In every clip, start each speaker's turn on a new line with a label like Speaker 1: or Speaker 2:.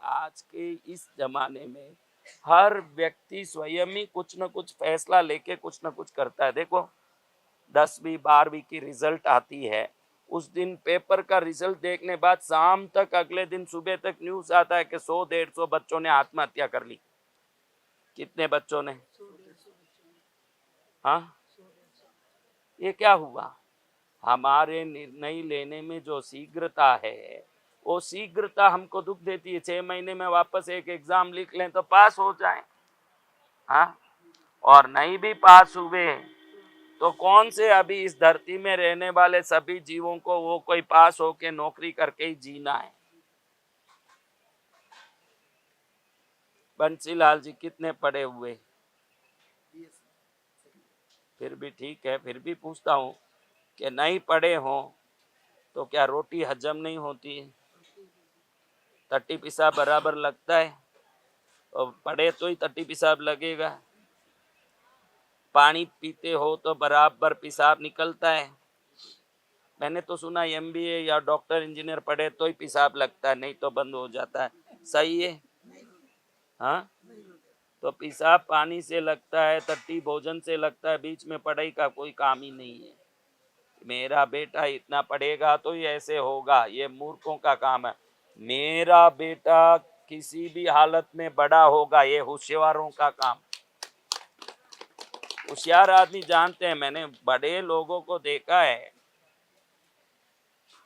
Speaker 1: आज के इस जमाने में हर व्यक्ति स्वयं ही कुछ न कुछ फैसला लेके कुछ न कुछ करता है। देखो 10वीं 12वीं की रिजल्ट आती है, उस दिन पेपर का रिजल्ट देखने बाद शाम तक अगले दिन सुबह तक न्यूज आता है कि 100-150 बच्चों ने आत्महत्या कर ली। कितने बच्चों ने? हाँ, ये क्या हुआ? हमारे निर्णय लेने में जो शीघ्रता है, वो शीघ्रता हमको दुख देती है। 6 महीने में वापस एक एग्जाम लिख लें तो पास हो जाए। हाँ, और नहीं भी पास हुए तो कौन से अभी इस धरती में रहने वाले सभी जीवों को वो कोई पास होके नौकरी करके ही जीना है? बंसीलाल जी कितने पढ़े हुए? फिर भी ठीक है, फिर भी पूछता हूँ कि नहीं पढ़े हो तो क्या रोटी हजम नहीं होती है? टट्टी पिसाब बराबर लगता है, और पढ़े तो ही टट्टी पिसाब लगेगा। पानी पीते हो तो बराबर पिसाब निकलता है। मैंने तो सुना एमबीए या डॉक्टर इंजीनियर पढ़े तो ही पिसाब लगता है, नहीं तो बंद हो जाता है। सही है? हाँ, तो पिसाब पानी से लगता है, टट्टी भोजन से लगता है, बीच में पढ़ाई का कोई काम ही नहीं है। मेरा बेटा इतना पढ़ेगा तो ही ऐसे होगा, ये मूर्खों का काम है। मेरा बेटा किसी भी हालत में बड़ा होगा, ये होशियारों का काम। होशियार आदमी जानते हैं, मैंने बड़े लोगों को देखा है,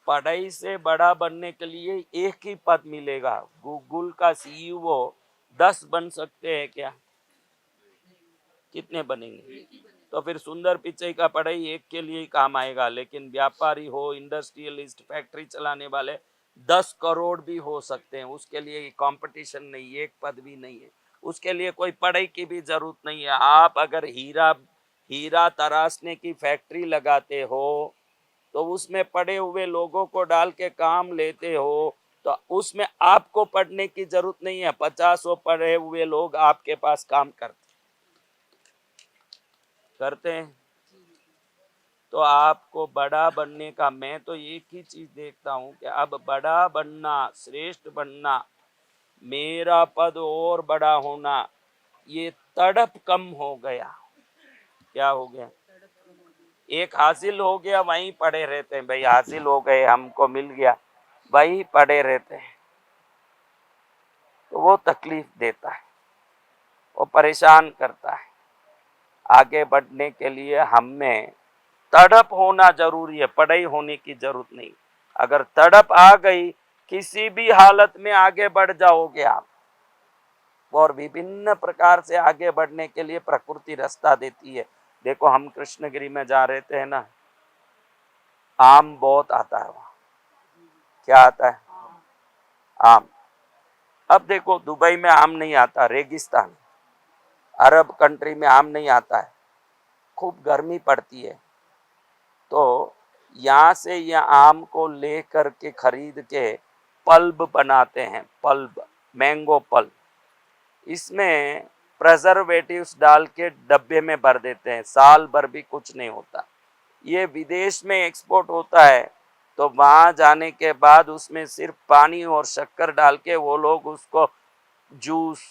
Speaker 1: पढ़ाई से बड़ा बनने के लिए एक ही पद मिलेगा। गूगल का सीईओ 10 बन सकते हैं क्या? कितने बनेंगे? तो फिर सुंदर पिचई का पढ़ाई एक के लिए ही काम आएगा, लेकिन व्यापारी हो, इंडस्ट्रियलिस्ट, फैक्ट्री चलाने वाले 10 करोड़ भी हो सकते हैं। उसके लिए कंपटीशन नहीं, एक पद भी नहीं है, उसके लिए कोई पढ़ाई की भी जरूरत नहीं है। आप अगर हीरा हीरा तराशने की फैक्ट्री लगाते हो तो उसमें पढ़े हुए लोगों को डाल के काम लेते हो, तो उसमें आपको पढ़ने की जरूरत नहीं है। 50 पढ़े हुए लोग आपके पास काम करते हैं। तो आपको बड़ा बनने का, मैं तो एक ही चीज देखता हूँ कि अब बड़ा बनना, श्रेष्ठ बनना, मेरा पद और बड़ा होना, ये तड़प कम हो गया। क्या हो गया? एक हासिल हो गया, वहीं पड़े रहते हैं। भाई हासिल हो गए, हमको मिल गया, वहीं पड़े रहते हैं। तो वो तकलीफ देता है, वो परेशान करता है। आगे बढ़ने के लिए हमें तड़प होना जरूरी है, पढ़ाई होने की जरूरत नहीं। अगर तड़प आ गई, किसी भी हालत में आगे बढ़ जाओगे आप। और विभिन्न प्रकार से आगे बढ़ने के लिए प्रकृति रास्ता देती है। देखो हम कृष्णगिरी में जा रहे थे ना, आम बहुत आता है वहाँ। क्या आता है? आम। अब देखो दुबई में आम नहीं आता, रेगिस्तान, अरब कंट्री में आम नहीं आता है, खूब गर्मी पड़ती है। तो यहाँ से यह आम को ले करके खरीद के पल्ब बनाते हैं, पल्ब, मैंगो पल्ब। इसमें प्रेजर्वेटिव्स डाल के डब्बे में भर देते हैं, साल भर भी कुछ नहीं होता। ये विदेश में एक्सपोर्ट होता है, तो वहाँ जाने के बाद उसमें सिर्फ पानी और शक्कर डाल के वो लोग उसको जूस,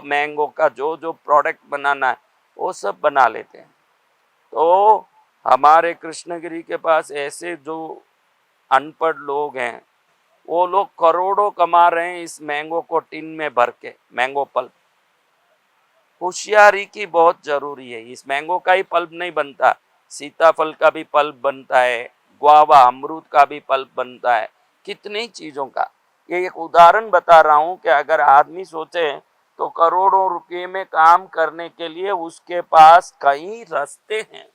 Speaker 1: मैंगो का जो जो प्रोडक्ट बनाना है वो सब बना लेते हैं। तो हमारे कृष्णगिरी के पास ऐसे जो अनपढ़ लोग हैं, वो लोग करोड़ों कमा रहे हैं इस मैंगो को टिन में भर के, मैंगो पल्प। होशियारी की बहुत जरूरी है। इस मैंगो का ही पल्प नहीं बनता, सीताफल का भी पल्प बनता है, गुआवा अमरूद का भी पल्प बनता है, कितनी चीजों का। ये एक उदाहरण बता रहा हूँ कि अगर आदमी सोचे तो करोड़ों रुपए में काम करने के लिए उसके पास कई रास्ते हैं,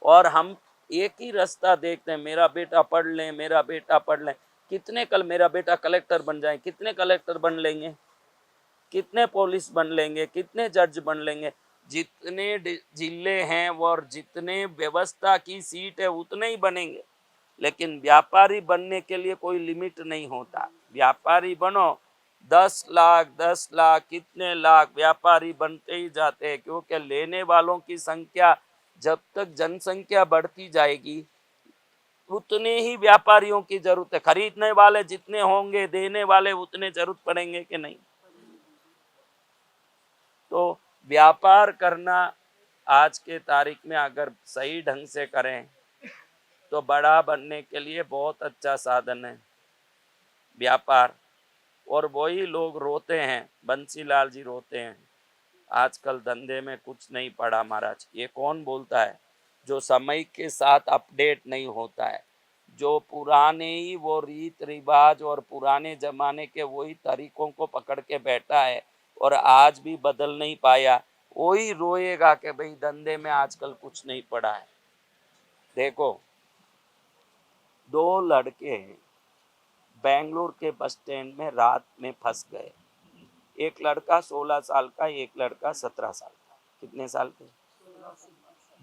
Speaker 1: और हम एक ही रास्ता देखते हैं, मेरा बेटा पढ़ ले, मेरा बेटा पढ़ ले। कितने कल मेरा बेटा कलेक्टर बन जाए, कितने कलेक्टर बन लेंगे, कितने पुलिस बन लेंगे, कितने जज बन लेंगे। जितने जिले हैं और जितने व्यवस्था की सीट है उतने ही बनेंगे। लेकिन व्यापारी बनने के लिए कोई लिमिट नहीं होता। व्यापारी बनो, 10 लाख 10 लाख कितने लाख व्यापारी बनते ही जाते हैं, क्योंकि लेने वालों की संख्या, जब तक जनसंख्या बढ़ती जाएगी, उतने ही व्यापारियों की जरूरत है। खरीदने वाले जितने होंगे, देने वाले उतने जरूरत पड़ेंगे कि नहीं? तो व्यापार करना आज के तारीख में अगर सही ढंग से करें तो बड़ा बनने के लिए बहुत अच्छा साधन है व्यापार। और वही लोग रोते हैं, बंसीलाल जी रोते हैं, आजकल धंधे में कुछ नहीं पड़ा महाराज। ये कौन बोलता है? जो समय के साथ अपडेट नहीं होता है, जो पुराने ही वो रीत रिवाज और पुराने जमाने के वही तरीकों को पकड़ के बैठा है और आज भी बदल नहीं पाया, वही रोएगा कि भाई धंधे में आजकल कुछ नहीं पड़ा है। देखो, दो लड़के बेंगलोर के बस स्टैंड में रात में फंस गए। एक लड़का 16 साल का, एक लड़का 17 साल का। कितने साल के?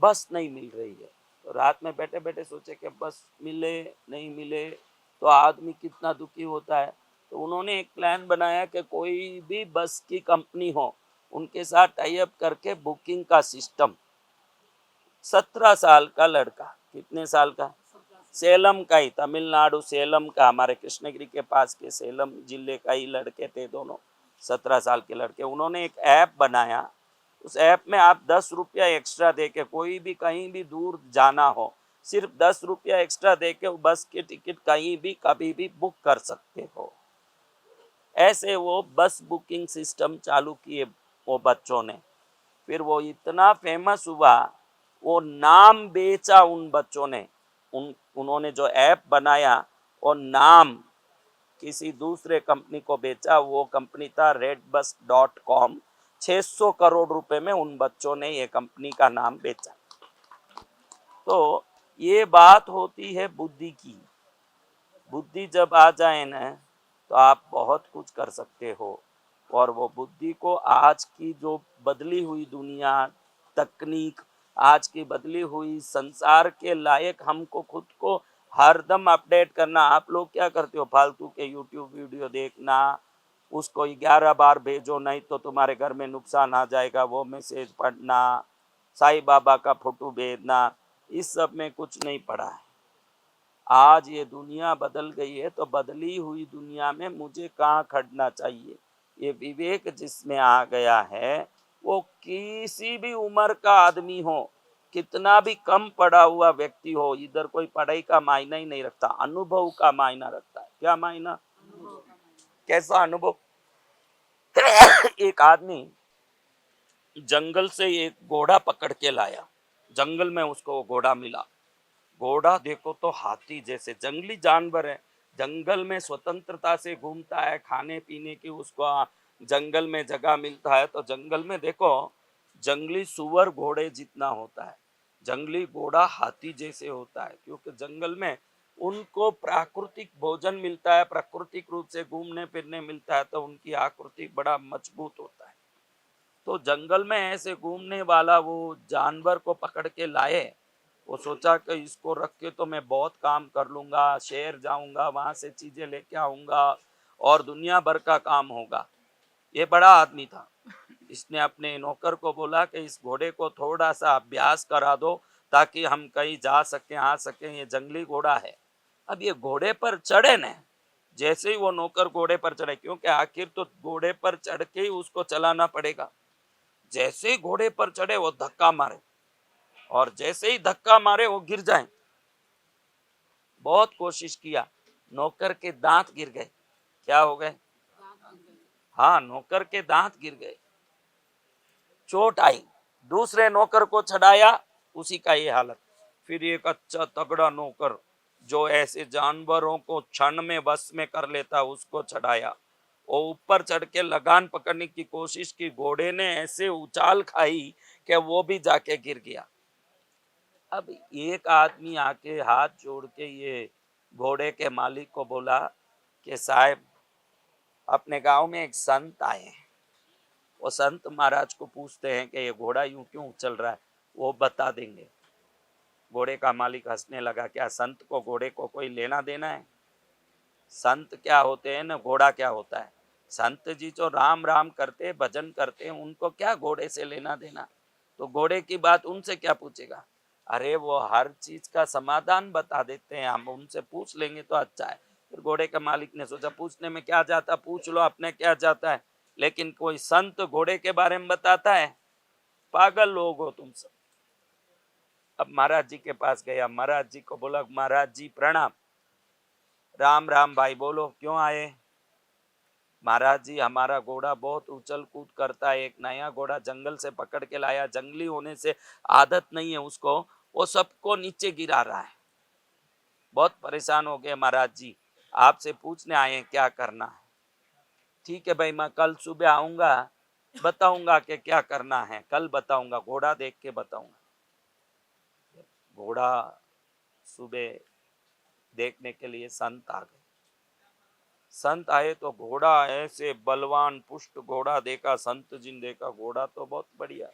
Speaker 1: बस नहीं मिल रही है। तो रात में बैठे बैठे सोचे कि बस मिले नहीं मिले तो आदमी कितना दुखी होता है। तो उन्होंने एक प्लान बनाया कि कोई भी बस की कंपनी हो, उनके साथ टाई अप करके बुकिंग का सिस्टम। 17 साल का लड़का, कितने साल का? सेलम का ही, तमिलनाडु सेलम का, हमारे कृष्णगिरी के पास के सेलम जिले का ही लड़के थे दोनों, 17 साल के लड़के। उन्होंने एक ऐप बनाया। उस ऐप में आप 10 रुपया एक्स्ट्रा दे के कोई भी कहीं भी दूर जाना हो, सिर्फ 10 रुपया एक्स्ट्रा दे के बस की टिकट कहीं भी कभी भी बुक कर सकते हो। ऐसे वो बस बुकिंग सिस्टम चालू किए वो बच्चों ने। फिर वो इतना फेमस हुआ, वो नाम बेचा उन बच्चों ने। उन्होंने जो ऐप बनाया और नाम किसी दूसरे कंपनी को बेचा। वो कंपनी था redbus.com। 600 करोड़ रुपए में उन बच्चों ने ये कंपनी का नाम बेचा। तो ये बात होती है बुद्धि की। बुद्धि जब आ जाए ना तो आप बहुत कुछ कर सकते हो। और वो बुद्धि को आज की जो बदली हुई दुनिया, तकनीक, आज की बदली हुई संसार के लायक हमको खुद को हरदम अपडेट करना। आप लोग क्या करते हो? फालतू के यूट्यूब वीडियो देखना, उसको 11 बार भेजो नहीं तो तुम्हारे घर में नुकसान आ जाएगा, वो मैसेज पढ़ना, साईं बाबा का फोटो भेजना, इस सब में कुछ नहीं पड़ा है। आज ये दुनिया बदल गई है तो बदली हुई दुनिया में मुझे कहाँ खड़ना चाहिए, ये विवेक जिसमें आ गया है, वो किसी भी उम्र का आदमी हो, कितना भी कम पढ़ा हुआ व्यक्ति हो, इधर कोई पढ़ाई का मायना ही नहीं रखता, अनुभव का मायना रखता है। क्या मायना? कैसा अनुभव? एक आदमी जंगल से एक घोड़ा पकड़ के लाया। जंगल में उसको घोड़ा मिला। घोड़ा देखो तो हाथी जैसे जंगली जानवर है, जंगल में स्वतंत्रता से घूमता है, खाने पीने की उसको जंगल में जगह मिलता है। तो जंगल में देखो जंगली सुअर घोड़े जितना होता है, जंगली घोड़ा हाथी जैसे होता है, क्योंकि जंगल में उनको प्राकृतिक भोजन मिलता है, प्राकृतिक रूप से घूमने फिरने मिलता है, तो उनकी आकृति बड़ा मजबूत होता है। तो जंगल में ऐसे घूमने वाला वो जानवर को पकड़ के लाए। वो सोचा कि इसको रख के तो मैं बहुत काम कर लूंगा, शहर जाऊंगा, वहां से चीजें लेके आऊंगा और दुनिया भर का काम होगा। ये बड़ा आदमी था। इसने अपने नौकर को बोला कि इस घोड़े को थोड़ा सा अभ्यास करा दो ताकि हम कहीं जा सकें, आ सकें, ये जंगली घोड़ा है। अब ये घोड़े पर चढ़े न, जैसे ही वो नौकर घोड़े पर चढ़े, क्योंकि आखिर तो घोड़े पर चढ़ के ही उसको चलाना पड़ेगा। जैसे ही घोड़े पर चढ़े वो धक्का मारे, और जैसे ही धक्का मारे वो गिर जाए। बहुत कोशिश किया, नौकर के दांत गिर गए। क्या हो गए? हाँ, नौकर के दांत गिर गए, चोट आई। दूसरे नौकर को चढ़ाया, उसी का ये हालत। फिर एक अच्छा तगड़ा नौकर जो ऐसे जानवरों को क्षण में बस में कर लेता, उसको चढ़ाया। वो ऊपर चढ़ के लगान पकड़ने की कोशिश की, घोड़े ने ऐसे उछाल खाई कि वो भी जाके गिर गया। अब एक आदमी आके हाथ जोड़ के ये घोड़े के मालिक को बोला कि साहब, अपने गांव में एक संत आए हैं। वो संत महाराज को पूछते हैं कि ये घोड़ा यूं क्यों चल रहा है, वो बता देंगे। घोड़े का मालिक हंसने लगा, क्या संत को घोड़े को कोई लेना देना है? संत क्या होते हैं ना घोड़ा क्या होता है? संत जी जो राम राम करते, भजन करते हैं, उनको क्या घोड़े से लेना देना? तो घोड़े की बात उनसे क्या पूछेगा? अरे वो हर चीज का समाधान बता देते हैं, हम उनसे पूछ लेंगे तो अच्छा है। फिर घोड़े के मालिक ने सोचा पूछने में क्या जाता, पूछ लो अपने क्या जाता है, लेकिन कोई संत घोड़े के बारे में बताता है? पागल लोग हो तुम सब। अब महाराज जी के पास गया, महाराज जी को बोला महाराज जी प्रणाम। राम राम भाई, बोलो क्यों आए? महाराज जी हमारा घोड़ा बहुत उछल कूद करता है, एक नया घोड़ा जंगल से पकड़ के लाया, जंगली होने से आदत नहीं है उसको, वो सबको नीचे गिरा रहा है, बहुत परेशान हो गए महाराज जी, आपसे पूछने आए हैं क्या करना है। ठीक है भाई, मैं कल सुबह आऊंगा, बताऊंगा कि क्या करना है, कल बताऊंगा, घोड़ा देख के बताऊंगा। घोड़ा सुबह देखने के लिए संत आ गए। संत आए तो घोड़ा ऐसे बलवान पुष्ट घोड़ा देखा, संत जी ने देखा घोड़ा तो बहुत बढ़िया।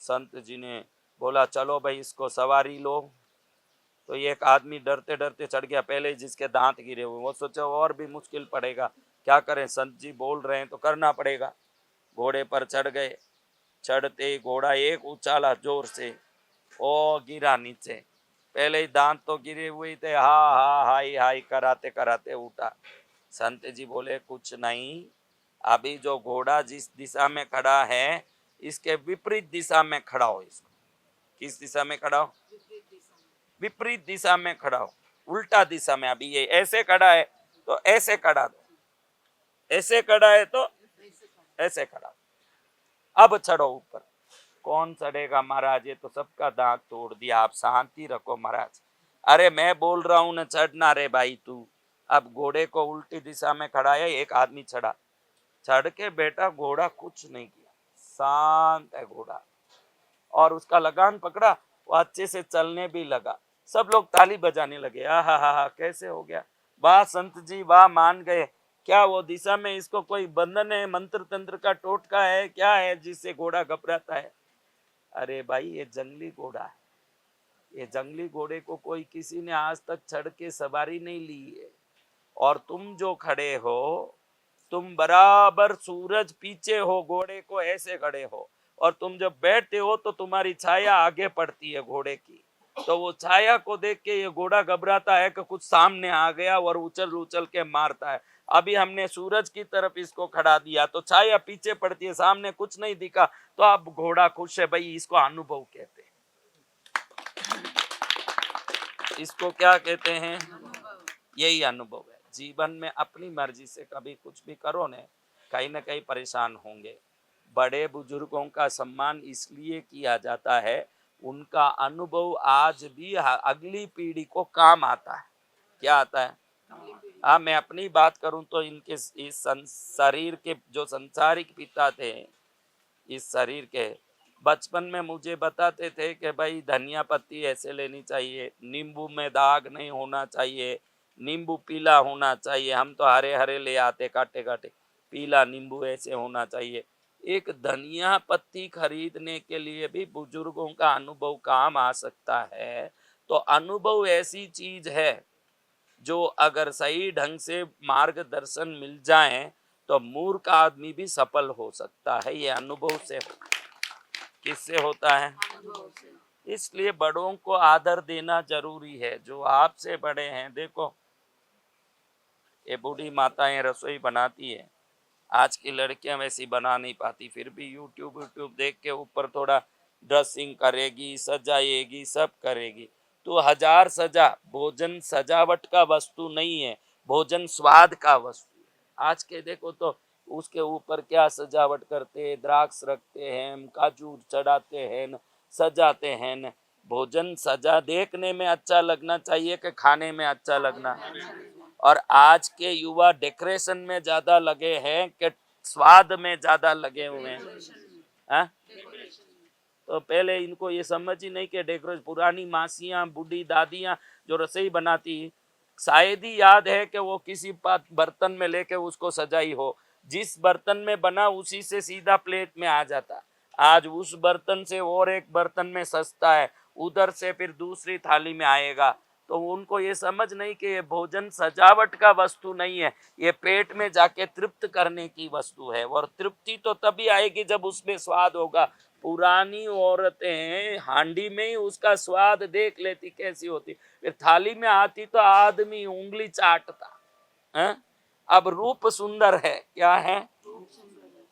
Speaker 1: संत जी ने बोला चलो भाई इसको सवारी लो। तो एक आदमी डरते डरते चढ़ गया, पहले जिसके दांत गिरे हुए, वो सोचा और भी मुश्किल पड़ेगा, क्या करें, संत जी बोल रहे हैं तो करना पड़ेगा। घोड़े पर चढ़ गए, चढ़ते घोड़ा एक उछाला जोर से, ओ गिरा नीचे, पहले ही दांत तो गिरे हुए थे, हा हा हाई हाई कराते कराते उठा। संत जी बोले कुछ नहीं, अभी जो घोड़ा जिस दिशा में खड़ा है इसके विपरीत दिशा में खड़ा हो, इसको किस दिशा में खड़ा हो? विपरीत दिशा में खड़ा हो, उल्टा दिशा में। अभी ये ऐसे खड़ा है तो ऐसे खड़ा दो, ऐसे खड़ा है तो ऐसे खड़ा दो। अब चढ़ो ऊपर। कौन चढ़ेगा महाराज, ये तो सबका दांत तोड़ दिया, आप शांति रखो महाराज। अरे मैं बोल रहा हूं ना चढ़ना रे भाई तू। अब घोड़े को उल्टी दिशा में खड़ा है, एक आदमी चढ़ा, चढ़ के बेटा घोड़ा कुछ नहीं किया, शांत है घोड़ा, और उसका लगान पकड़ा, वो अच्छे से चलने भी लगा। सब लोग ताली बजाने लगे, हा कैसे हो गया, वाह संत जी वाह, मान गए। क्या वो दिशा में इसको कोई बंधन है, मंत्र तंत्र का टोटका है, क्या है जिससे घोड़ा घबराता है? अरे भाई ये जंगली घोड़ा है, ये जंगली घोड़े को कोई किसी ने आज तक चढ़ के सवारी नहीं ली है। और तुम जो खड़े हो, तुम बराबर सूरज पीछे हो, घोड़े को ऐसे खड़े हो, और तुम जब बैठते हो तो तुम्हारी छाया आगे पड़ती है घोड़े की, तो वो छाया को देख के ये घोड़ा घबराता है कि कुछ सामने आ गया और उछल उछल के मारता है। अभी हमने सूरज की तरफ इसको खड़ा दिया तो छाया पीछे पड़ती है, सामने कुछ नहीं दिखा, तो अब घोड़ा खुश है भाई, इसको अनुभव कहते हैं। इसको क्या कहते हैं? यही अनुभव है। जीवन में अपनी मर्जी से कभी कुछ भी करो ने, कहीं ना कहीं परेशान होंगे। बड़े बुजुर्गों का सम्मान इसलिए किया जाता है, उनका अनुभव आज भी अगली पीढ़ी को काम आता है। क्या आता है? हाँ, मैं अपनी बात करूं तो इनके इस शरीर के जो संसारिक पिता थे, इस शरीर के, बचपन में मुझे बताते थे कि भाई धनिया पत्ती ऐसे लेनी चाहिए, नींबू में दाग नहीं होना चाहिए, नींबू पीला होना चाहिए, हम तो हरे हरे ले आते काटे काटे, पीला नींबू ऐसे होना चाहिए। एक धनिया पत्ती खरीदने के लिए भी बुजुर्गों का अनुभव काम आ सकता है। तो अनुभव ऐसी चीज है जो अगर सही ढंग से मार्गदर्शन मिल जाए तो मूर्ख आदमी भी सफल हो सकता है। ये अनुभव से किससे होता है? इसलिए बड़ों को आदर देना जरूरी है, जो आपसे बड़े हैं। देखो ये बूढ़ी माताएं रसोई बनाती है, आज की लड़कियां वैसी बना नहीं पाती, फिर भी यूट्यूब देख के ऊपर थोड़ा ड्रेसिंग करेगी, सजाएगी, सब करेगी। तो हजार सजा, भोजन सजावट का वस्तु नहीं है, भोजन स्वाद का वस्तु है। आज के देखो तो उसके ऊपर क्या सजावट करते हैं, द्राक्ष रखते हैं, काजू चढ़ाते हैं, सजाते हैं। भोजन सजा देखने में अच्छा लगना चाहिए कि खाने में अच्छा लगना? और आज के युवा डेकोरेशन में ज्यादा लगे हैं कि स्वाद में ज्यादा लगे हुए हैं? हाँ? तो पहले इनको ये समझ ही नहीं कि डेकोरेशन, पुरानी मासियां बूढ़ी दादियां जो रसोई बनाती, शायद ही याद है कि वो किसी बर्तन में लेके उसको सजाई हो, जिस बर्तन में बना उसी से सीधा प्लेट में आ जाता। आज उस बर्तन से और एक बर्तन में सस्ता है, उधर से फिर दूसरी थाली में आएगा। तो उनको ये समझ नहीं कि ये भोजन सजावट का वस्तु नहीं है, ये पेट में जाके तृप्त करने की वस्तु है। और तृप्ति तो तभी आएगी जब उसमें स्वाद होगा, पुरानी औरतें हांडी में ही उसका स्वाद देख लेती कैसी होती, फिर थाली में आती तो आदमी उंगली चाटता है। अब रूप सुंदर है, क्या है?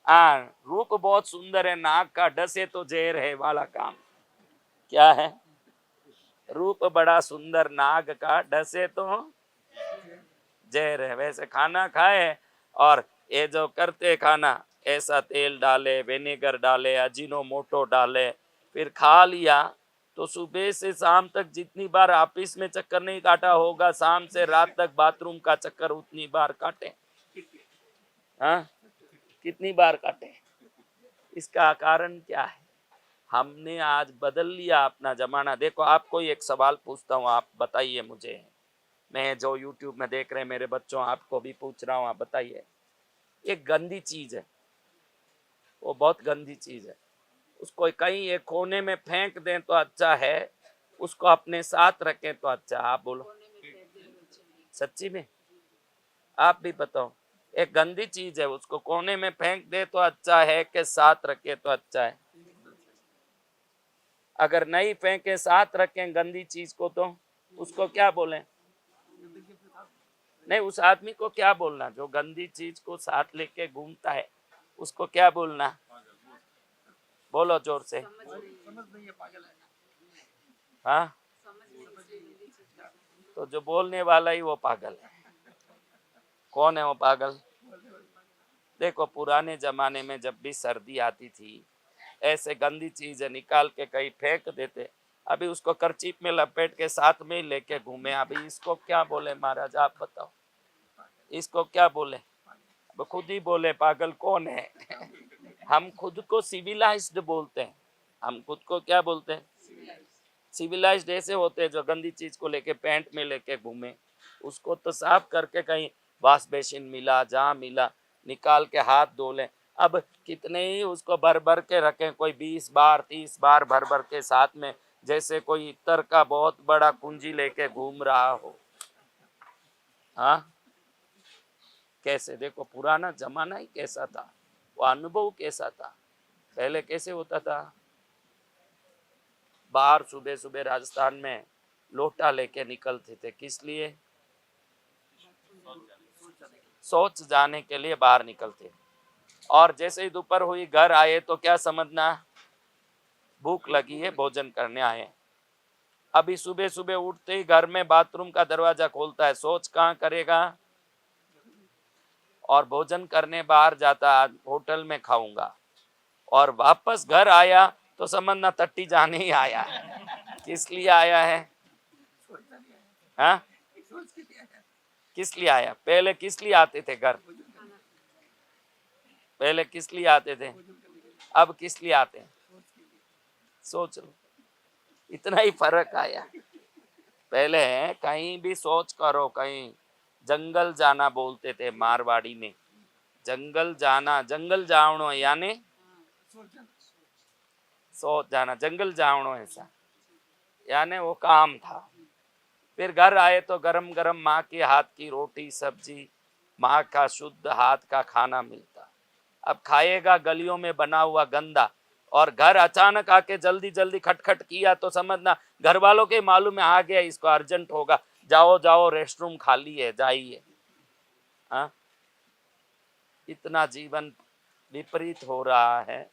Speaker 1: हाँ, रूप बहुत सुंदर है, नाक का डसे तो जहर है वाला काम। क्या है? रूप बड़ा सुंदर, नाग का डसे तो जहर है। वैसे खाना खाए और ये जो करते खाना, ऐसा तेल डाले, विनेगर डाले, अजीनोमोटो डाले, फिर खा लिया तो सुबह से शाम तक जितनी बार ऑफिस में चक्कर नहीं काटा होगा, शाम से रात तक बाथरूम का चक्कर उतनी बार काटे। हाँ, कितनी बार काटे? इसका कारण क्या है? हमने आज बदल लिया अपना जमाना। देखो, आपको एक सवाल पूछता हूँ, आप बताइए मुझे। मैं जो यूट्यूब में देख रहे हैं मेरे बच्चों, आपको भी पूछ रहा हूँ, आप बताइए। एक गंदी चीज है, वो बहुत गंदी चीज है, उसको कहीं एक कोने में फेंक दें तो अच्छा है, उसको अपने साथ रखें तो अच्छा। आप बोलो, सच्ची में आप भी बताओ। एक गंदी चीज है, उसको कोने में फेंक दे तो अच्छा है कि साथ रखे तो अच्छा है? अगर नहीं फेंके, साथ रखें गंदी चीज को, तो उसको क्या बोलें? नहीं, उस आदमी को क्या बोलना जो गंदी चीज को साथ लेके घूमता है? उसको क्या बोलना? बोलो जोर से। हाँ, तो जो बोलने वाला ही वो पागल है। कौन है वो पागल? देखो, पुराने जमाने में जब भी सर्दी आती थी, ऐसे गंदी चीजें निकाल के कहीं फेंक देते, अभी उसको करचीप में लपेट के साथ में ही लेके घूमे। अभी इसको क्या बोले महाराज, आप बताओ, इसको क्या बोले? अब खुद ही बोले पागल कौन है? हम खुद को सिविलाइज्ड बोलते हैं। हम खुद को क्या बोलते हैं? सिविलाइज्ड ऐसे होते हैं जो गंदी चीज को लेके पैंट में लेके घूमे। उसको तो साफ करके कहीं वॉश बेसिन मिला, जहाँ मिला निकाल के हाथ धो लें। अब कितने ही उसको भर भर के रखें, कोई 20 बार 30 बार भर भर के साथ में, जैसे कोई इत्र का बहुत बड़ा कुंजी लेके घूम रहा हो। हाँ, कैसे? देखो, पुराना जमाना ही कैसा था, वो अनुभव कैसा था, पहले कैसे होता था। बाहर सुबह सुबह राजस्थान में लोटा लेके निकलते थे, किस लिए? शौच जाने के लिए बाहर निकलते। और जैसे ही दोपहर हुई, घर आए तो क्या समझना? भूख लगी है, भोजन करने आए। अभी सुबह सुबह उठते ही घर में बाथरूम का दरवाजा खोलता है, शौच कहाँ करेगा? और भोजन करने बाहर जाता, होटल में खाऊंगा। और वापस घर आया तो समझना टट्टी जाने ही आया है। किस लिए आया है? हाँ, किस लिए आया? पहले किस लिए आते थे घर? पहले किस लिए आते थे? अब किस लिए आते हैं? सोच लो, इतना ही फर्क आया। पहले कहीं भी सोच करो, कहीं जंगल जाना बोलते थे मारवाड़ी में। जंगल जाना, जंगल जावणो यानी सोच जाना, जंगल जावणो ऐसा यानी वो काम था। फिर घर आए तो गरम गरम माँ के हाथ की रोटी सब्जी, माँ का शुद्ध हाथ का खाना मिलता। अब खाएगा गलियों में बना हुआ गंदा। और घर अचानक आके जल्दी जल्दी खटखट किया तो समझना घर वालों के मालूम है आ गया, इसको अर्जेंट होगा, जाओ जाओ रेस्टरूम खाली है, जाइए। हाँ, इतना जीवन विपरीत हो रहा है।